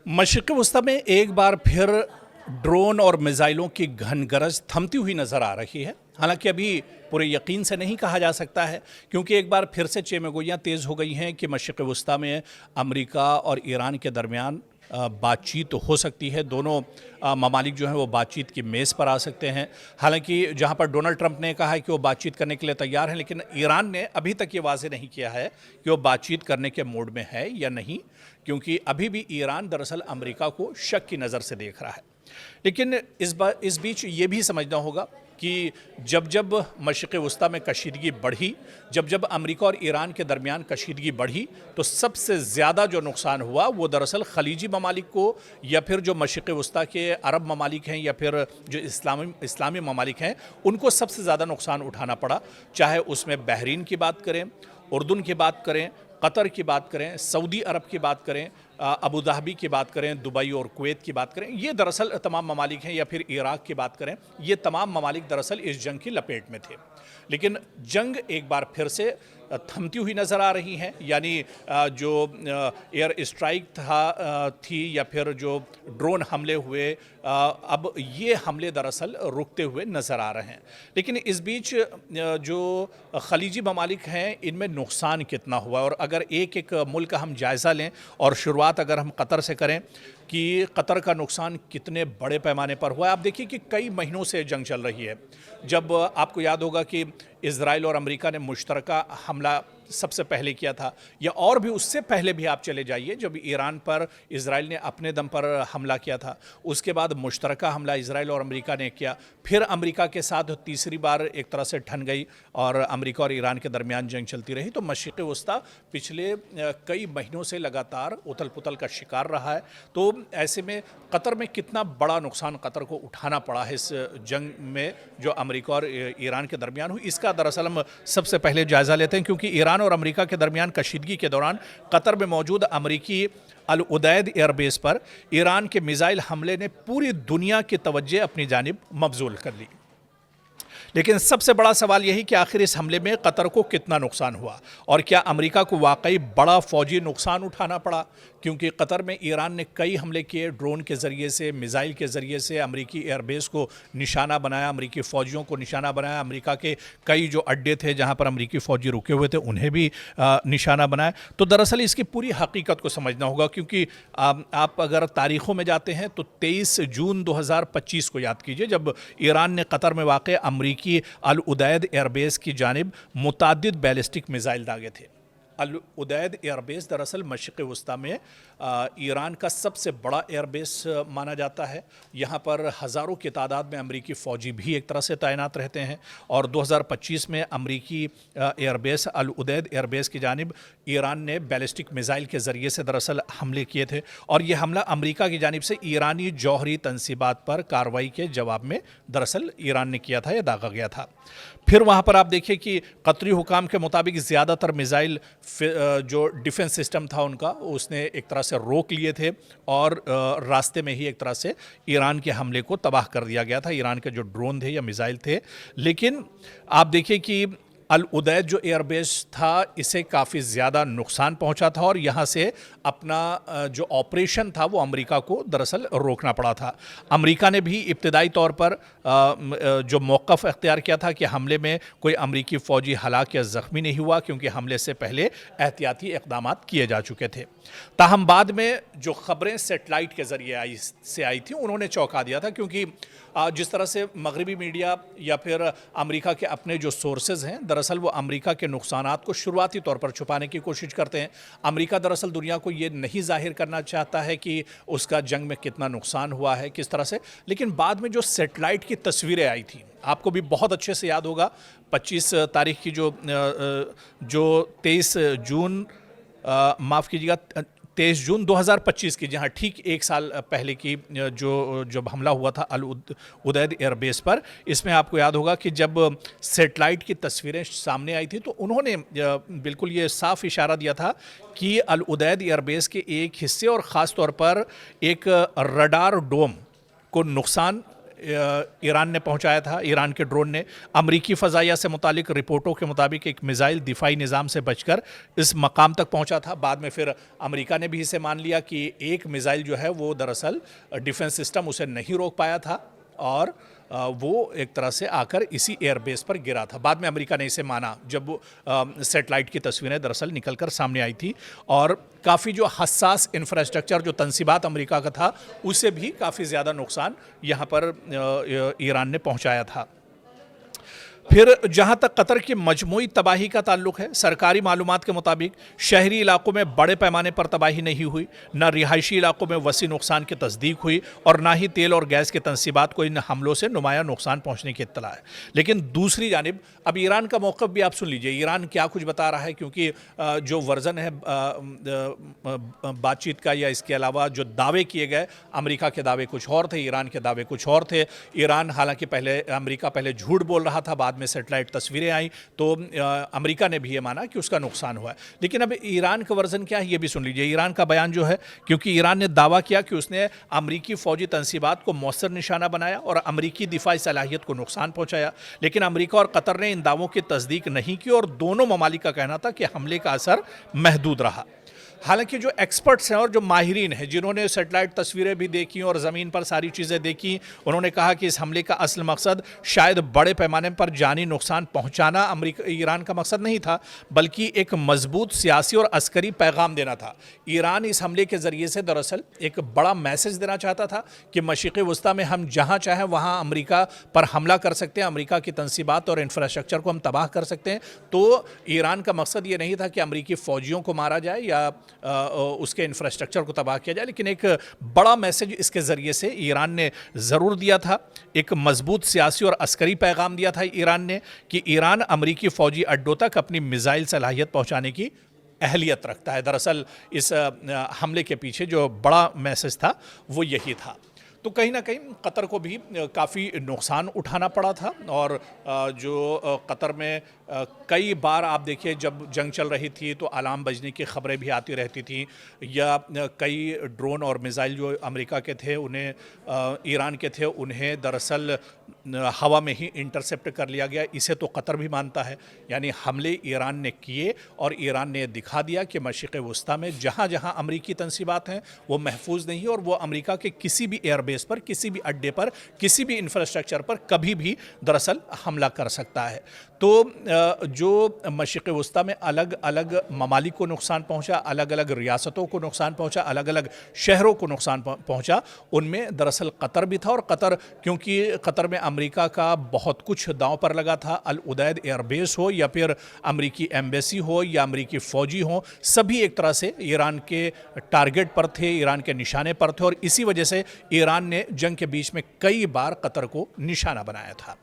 मशरिक़ वस्ता में एक बार फिर ड्रोन और मिसाइलों की घनगरज थमती हुई नज़र आ रही है। हालांकि अभी पूरे यकीन से नहीं कहा जा सकता है, क्योंकि एक बार फिर से चेमगोइयाँ तेज़ हो गई हैं कि मशरिक़ वस्ता में अमेरिका और ईरान के दरमियान बातचीत हो सकती है। दोनों ममालिक जो हैं वो बातचीत की मेज़ पर आ सकते हैं। हालांकि जहां पर डोनाल्ड ट्रंप ने कहा है कि वो बातचीत करने के लिए तैयार हैं, लेकिन ईरान ने अभी तक ये वाज़ेह नहीं किया है कि वो बातचीत करने के मूड में है या नहीं, क्योंकि अभी भी ईरान दरअसल अमेरिका को शक की नज़र से देख रहा है। लेकिन इस बीच ये भी समझना होगा कि जब जब मशरिक़ वस्ता में कशीदगी बढ़ी, जब जब अमेरिका और ईरान के दरमियान कशीदगी बढ़ी, तो सबसे ज़्यादा जो नुकसान हुआ वो दरअसल खलीजी ममालिक को, या फिर जो मशरिक़ वस्ता के अरब ममालिक हैं, या फिर जो इस्लामी ममालिक हैं, उनको सबसे ज़्यादा नुकसान उठाना पड़ा। चाहे उसमें बहरीन की बात करें, उर्दून की बात करें, कतर की बात करें, सऊदी अरब की बात करें, अबू धाबी की बात करें, दुबई और कुवैत की बात करें, ये दरअसल तमाम ममालिक हैं, या फिर इराक़ की बात करें, ये तमाम ममालिक दरअसल इस जंग की लपेट में थे। लेकिन जंग एक बार फिर से थमती हुई नज़र आ रही हैं। यानी जो एयर स्ट्राइक थी या फिर जो ड्रोन हमले हुए, अब ये हमले दरअसल रुकते हुए नज़र आ रहे हैं। लेकिन इस बीच जो खलीजी ममालिक हैं, इनमें नुकसान कितना हुआ, और अगर एक एक मुल्क हम जायज़ा लें, और शुरुआत अगर हम कतर से करें कि कतर का नुकसान कितने बड़े पैमाने पर हुआ है। आप देखिए कि कई महीनों से जंग चल रही है। जब आपको याद होगा कि इज़राइल और अमेरिका ने मुश्तरका हमला सबसे पहले किया था, या और भी उससे पहले भी आप चले जाइए, जब ईरान पर इज़राइल ने अपने दम पर हमला किया था, उसके बाद मुश्तरका हमला इज़राइल और अमेरिका ने किया। फिर अमेरिका के साथ तीसरी बार एक तरह से ठन गई और अमेरिका और ईरान के दरमियान जंग चलती रही। तो मशरिक़ वस्ता पिछले कई महीनों से लगातार उथल पुथल का शिकार रहा है। तो ऐसे में कतर में कितना बड़ा नुकसान कतर को उठाना पड़ा है इस जंग में जो अमेरिका और ईरान के दरमियान हुई, इसका दरअसल हम सबसे पहले जायज़ा लेते हैं। क्योंकि ईरान और अमेरिका के दरमियान कशीदगी के दौरान कतर में मौजूद अमेरिकी अल उदैद एयरबेस पर ईरान के मिसाइल हमले ने पूरी दुनिया की तवज्जो अपनी जानिब मबजूल कर ली। लेकिन सबसे बड़ा सवाल यही कि आखिर इस हमले में कतर को कितना नुकसान हुआ, और क्या अमेरिका को वाकई बड़ा फौजी नुकसान उठाना पड़ा। क्योंकि कतर में ईरान ने कई हमले किए, ड्रोन के ज़रिए से, मिसाइल के ज़रिए से अमेरिकी एयरबेस को निशाना बनाया, अमेरिकी फ़ौजियों को निशाना बनाया, अमेरिका के कई जो अड्डे थे जहां पर अमेरिकी फ़ौजी रुके हुए थे उन्हें भी निशाना बनाया। तो दरअसल इसकी पूरी हकीकत को समझना होगा, क्योंकि आप अगर तारीख़ों में जाते हैं तो 23 जून 2025 को याद कीजिए, जब ईरान ने कतर में वाक़ अमेरिकी अल उदैद एयरबेस की जानिब मुताद्दिद बैलिस्टिक मिसाइल दागे थे। अल उदैद एयरबेस दरअसल मशरिक़ वस्ता में ईरान का सबसे बड़ा एयरबेस माना जाता है। यहाँ पर हज़ारों की तादाद में अमेरिकी फ़ौजी भी एक तरह से तैनात रहते हैं। और 2025 में अमेरिकी एयरबेस अल उदैद एयरबेस की जानिब ईरान ने बैलिस्टिक मिसाइल के ज़रिए से दरअसल हमले किए थे, और ये हमला अमेरिका की जानिब से ईरानी जौहरी तनसीबात पर कार्रवाई के जवाब में दरअसल ईरान ने किया था या दागा गया था। फिर वहाँ पर आप देखिए कि कतरी हुकाम के मुताबिक ज़्यादातर मिसाइल जो डिफेंस सिस्टम था उनका, उसने एक तरह से रोक लिए थे, और रास्ते में ही एक तरह से ईरान के हमले को तबाह कर दिया गया था, ईरान के जो ड्रोन थे या मिसाइल थे। लेकिन आप देखिए कि अल उदैद जो एयरबेस था, इसे काफ़ी ज़्यादा नुकसान पहुंचा था, और यहाँ से अपना जो ऑपरेशन था वो अमेरिका को दरअसल रोकना पड़ा था। अमेरिका ने भी इब्तदाई तौर पर जो मौक़िफ़ अख्तियार किया था कि हमले में कोई अमेरिकी फ़ौजी हलाक या ज़ख्मी नहीं हुआ, क्योंकि हमले से पहले एहतियाती इक़दामात किए जा चुके थे। ताहम बाद में जो ख़बरें सेटेलाइट के ज़रिए आई थी, उन्होंने चौंका दिया था, क्योंकि जिस तरह से मगरबी मीडिया या फिर अमेरिका के अपने जो सोर्सेज हैं, दरअसल वो अमेरिका के नुकसानात को शुरुआती तौर पर छुपाने की कोशिश करते हैं। अमेरिका दरअसल दुनिया को ये नहीं जाहिर करना चाहता है कि उसका जंग में कितना नुकसान हुआ है, किस तरह से। लेकिन बाद में जो सेटेलाइट की तस्वीरें आई थी, आपको भी बहुत अच्छे से याद होगा, 25 तारीख की जो 23 जून माफ़ कीजिएगा 23 जून 2025 की, जहाँ ठीक एक साल पहले की जब हमला हुआ था अल उदैद एयरबेस पर, इसमें आपको याद होगा कि जब सेटेलाइट की तस्वीरें सामने आई थी तो उन्होंने बिल्कुल ये साफ इशारा दिया था कि अल उदैद एयरबेस के एक हिस्से और ख़ास तौर पर एक रडार डोम को नुकसान ईरान ने पहुंचाया था, ईरान के ड्रोन ने। अमरीकी फ़ज़ाइया से मुतालिक रिपोर्टों के मुताबिक एक मिसाइल दिफाई निज़ाम से बचकर इस मकाम तक पहुंचा था। बाद में फिर अमेरिका ने भी इसे मान लिया कि एक मिसाइल जो है वो दरअसल डिफेंस सिस्टम उसे नहीं रोक पाया था और वो एक तरह से आकर इसी एयरबेस पर गिरा था। बाद में अमेरिका ने इसे माना जब सैटेलाइट की तस्वीरें दरअसल निकलकर सामने आई थी और काफ़ी जो हसास इंफ्रास्ट्रक्चर जो तंसीबात अमेरिका का था उसे भी काफ़ी ज़्यादा नुकसान यहाँ पर ईरान ने पहुँचाया था। फिर जहां तक कतर की मजमूई तबाही का ताल्लुक है, सरकारी मालूमात के मुताबिक शहरी इलाकों में बड़े पैमाने पर तबाही नहीं हुई, न रिहायशी इलाकों में वसी नुकसान की तस्दीक हुई और ना ही तेल और गैस के तंसीबात को इन हमलों से नुमाया नुकसान पहुंचने की इत्तला है। लेकिन दूसरी जानिब अब ईरान का मौक़िफ़ भी आप सुन लीजिए, ईरान क्या कुछ बता रहा है, क्योंकि जो वर्जन है बातचीत का या इसके अलावा जो दावे किए गए, अमेरिका के दावे कुछ और थे, ईरान के दावे कुछ और थे। ईरान हालांकि अमेरिका पहले झूठ बोल रहा था, बाद में सैटेलाइट तस्वीरें आई तो अमेरिका ने भी ये माना कि उसका नुकसान हुआ है। लेकिन अब ईरान का वर्जन क्या है ये भी सुन लीजिए। ईरान का बयान जो है, क्योंकि ईरान ने दावा किया कि उसने अमेरिकी फौजी तंसीबात को मौसर निशाना बनाया और अमेरिकी दिफाई सलाहियत को नुकसान पहुंचाया, लेकिन अमेरिका और कतर ने इन दावों की तस्दीक नहीं की और दोनों ममालिक का कहना था कि हमले का असर महदूद रहा। हालांकि जो एक्सपर्ट्स हैं और जो माहिरीन हैं जिन्होंने सैटेलाइट तस्वीरें भी देखी और ज़मीन पर सारी चीज़ें देखी, उन्होंने कहा कि इस हमले का असल मकसद शायद बड़े पैमाने पर जानी नुकसान पहुंचाना ईरान का मकसद नहीं था, बल्कि एक मजबूत सियासी और अस्करी पैगाम देना था। ईरान इस हमले के ज़रिए से दरअसल एक बड़ा मैसेज देना चाहता था कि मशरिक़ वस्ता में हम जहाँ चाहें वहाँ अमेरिका पर हमला कर सकते हैं, अमेरिका की तंसीबात और इंफ्रास्ट्रक्चर को हम तबाह कर सकते हैं। तो ईरान का मकसद ये नहीं था कि अमेरिकी फ़ौजियों को मारा जाए या उसके इंफ्रास्ट्रक्चर को तबाह किया जाए, लेकिन एक बड़ा मैसेज इसके ज़रिए से ईरान ने ज़रूर दिया था। एक मजबूत सियासी और अस्करी पैगाम दिया था ईरान ने कि ईरान अमेरिकी फ़ौजी अड्डों तक अपनी मिसाइल सलाहियत पहुंचाने की अहलियत रखता है। दरअसल इस हमले के पीछे जो बड़ा मैसेज था वो यही था। तो कहीं ना कहीं कतर को भी काफ़ी नुकसान उठाना पड़ा था और जो कतर में कई बार आप देखिए जब जंग चल रही थी तो अलार्म बजने की ख़बरें भी आती रहती थी, या कई ड्रोन और मिसाइल जो अमेरिका के थे उन्हें ईरान के थे उन्हें दरअसल हवा में ही इंटरसेप्ट कर लिया गया। इसे तो कतर भी मानता है, यानी हमले ईरान ने किए और ईरान ने दिखा दिया कि मशरिक़ वस्ता में जहाँ जहाँ अमेरिकी तंसीबात हैं वो महफूज नहीं, और वो अमेरिका के किसी भी एयरबेस पर, किसी भी अड्डे पर, किसी भी इंफ्रास्ट्रक्चर पर कभी भी दरअसल हमला कर सकता है। तो जो मशरिक़ वस्ता में अलग अलग ममालिक को नुकसान पहुंचा, अलग अलग रियासतों को नुकसान पहुंचा, अलग अलग शहरों को नुकसान पहुंचा, उनमें दरअसल कतर भी था। और कतर, क्योंकि कतर में अमेरिका का बहुत कुछ दांव पर लगा था, अल उदैद एयरबेस हो या फिर अमेरिकी एम्बेसी हो या अमेरिकी फ़ौजी हो, सभी एक तरह से ईरान के टारगेट पर थे, ईरान के निशाने पर थे, और इसी वजह से ईरान ने जंग के बीच में कई बार कतर को निशाना बनाया था।